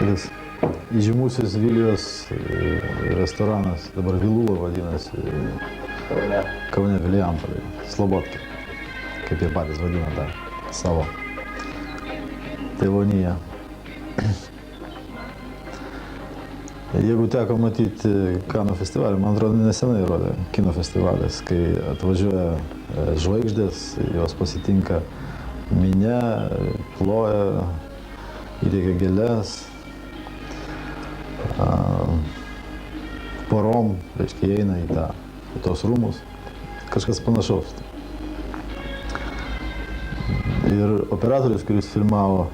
Šitas įžymusis Vilijos restoranas, dabar Vilula vadinasi, Kaune Vilijampolėje, Slobodka, kaip jie patys vadina tą savo tėvoniją. Jeigu teko matyti Kanų festivalį, man atrodo, nesenai rodė kino festivalis, kai atvažiuoja žvaigždės, jos pasitinka minia, ploja, įteikia gėles, porom, reiškia, įeina į tos rūmus, kažkas panašaus. Ir operatorius, kuris filmavo,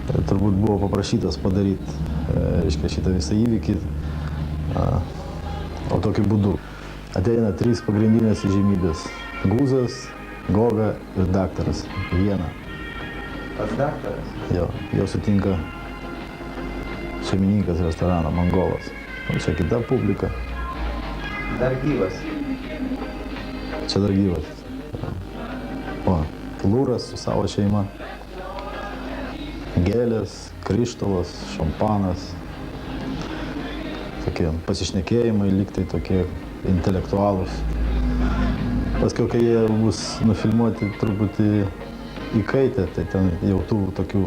turbūt buvo paprašytas padaryti, reiškia, šitą visą įvykį, o tokiu būdu. Ateina 3 pagrindinės įžymybės – Guzas, Goga ir daktaras. Viena. Pats daktaras? Jo sutinka šeimininkas restorano, Mongolas. O čia kita publika. Dar gyvas? Čia dar gyvas. O, Lūras su savo šeima. Gėlės, krištolas, šampanas, tokie pasišnekėjimai, lygtai tokie intelektualūs. Paskiau, kai jie bus nufilmuoti truputį įkaitę, tai ten jau tų tokių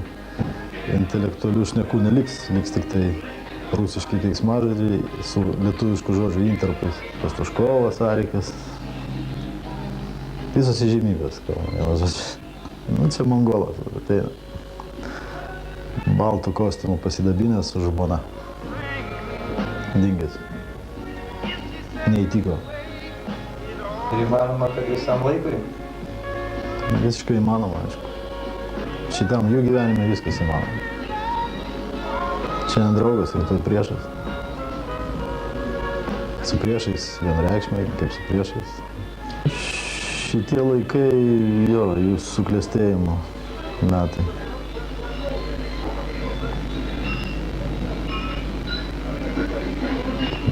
intelektualių šnekų neliks, liks tik tai rusiški keiksmažodžiai su lietuviškų žodžių intarpais. Pastuškovas, Arikas, visos įžymybės, nu čia Mongolas, tai baltų kostiumų pasidabinęs su žmona. Dingęs. Neįtiko. Ir įmanoma, kad visam laikui? Visiškai įmanoma, aišku. Šitam jų gyvenime viskas įmanoma. Šiandien draugas, rytoj priešas. Su priešais vienareikšmiai, kaip su priešais. Šitie laikai, jų suklestėjimo metai.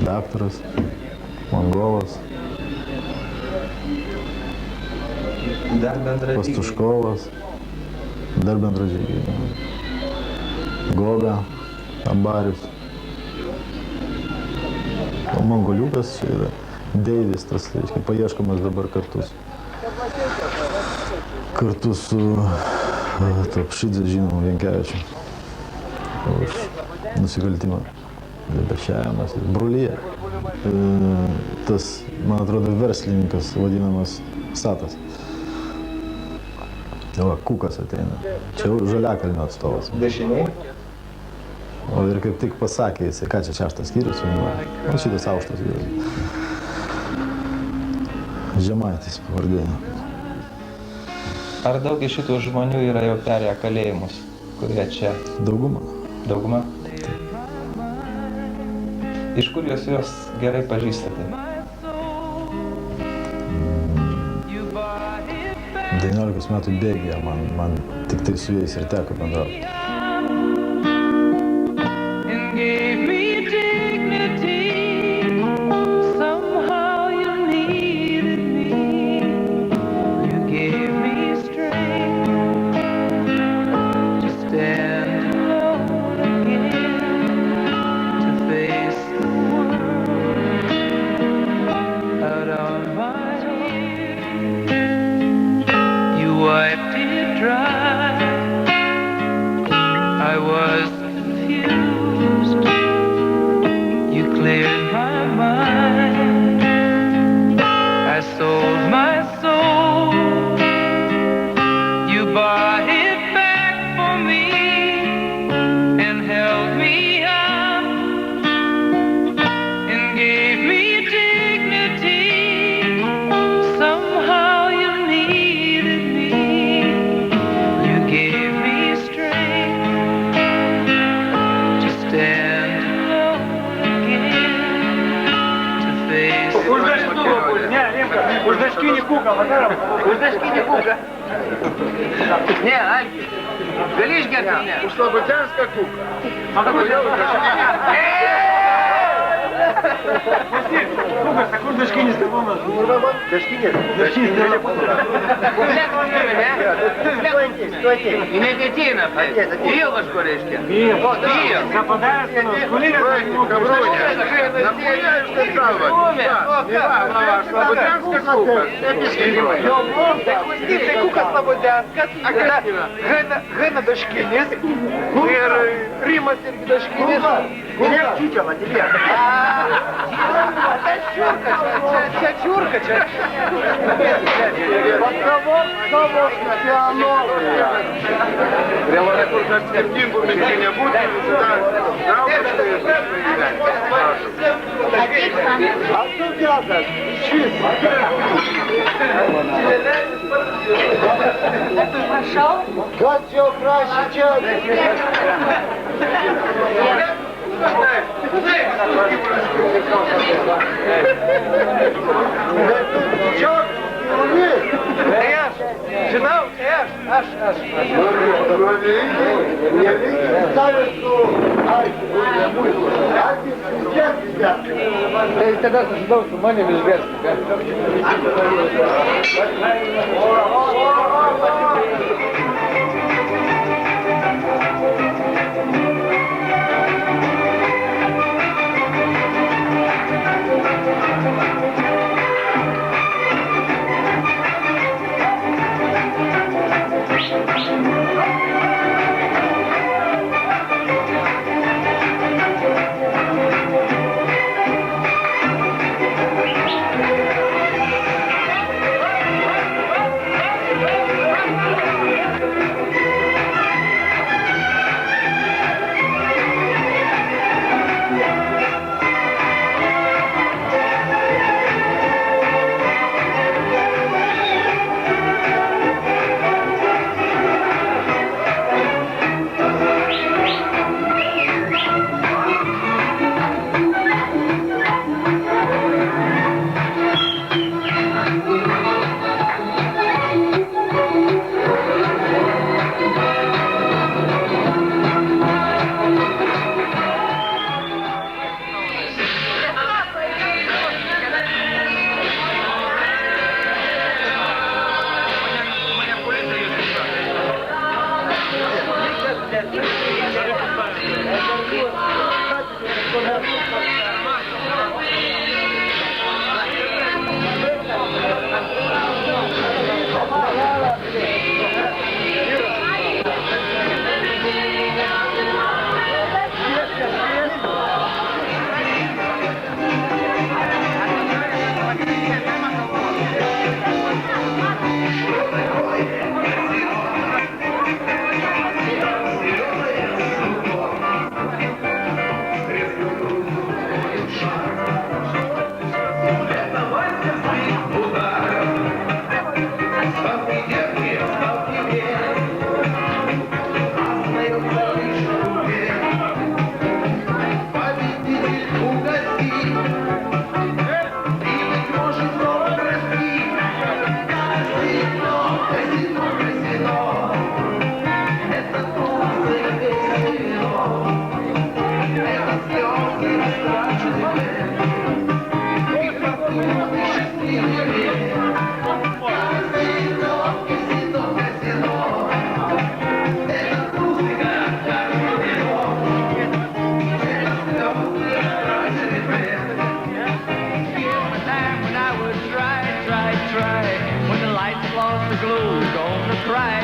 Daktaras, Mongolas, Pastuškovas, dar bendražygiai, Goga, Abarius. O Mongoliukas čia yra Deivis, tas, reiškia, paieškomas dabar kartu su Tapšidze žinomu Vienkevičiu už nusikaltimą. Debešėjimas, brolyje. Tas, man atrodo, verslininkas vadinamas Satas. Va, Kukas ateina. Čia jau Žaliakalnio atstovas. Dešiniai? O ir kaip tik pasakė jisai, ką čia 6 skyrius filmuoja. O šitas aukštas vyras. Žemaitis pavardė. Ar daug iš šitų žmonių yra jau perėję kalėjimus, kurie čia? Dauguma. Dauguma? Iš kur jūs juos gerai pažįstate? 19 metų bėgyje man tik tai su jais ir teko bendrauti. Uždaškinį kuką, padarom? Uždaškinį kuką. Ne, Algi, gali išgerti? Ne. Už slabutenską kuką. Кукас, а кур Дашкинец кого у нас? Дашкинец? Дашкинец. Куплет он не? Стойте. И не детина, блядь. Бил ваш корешки? Бил. Западает у нас. Кулина. Кабруня. Нахуя что стало? Да, слободянська кука. Так возьмите кука слободянська, Гена Дашкинец, Рима Сергій Дашкинец. Меня чучело, тебе. Ця чурка, Прямо на курсах Тимбур не будет. А что делать? Пошел? Как все краще, чем... Жена, аж. Тогда сожидал, что маме без верстка. When the lights lost the glow, gonna cry.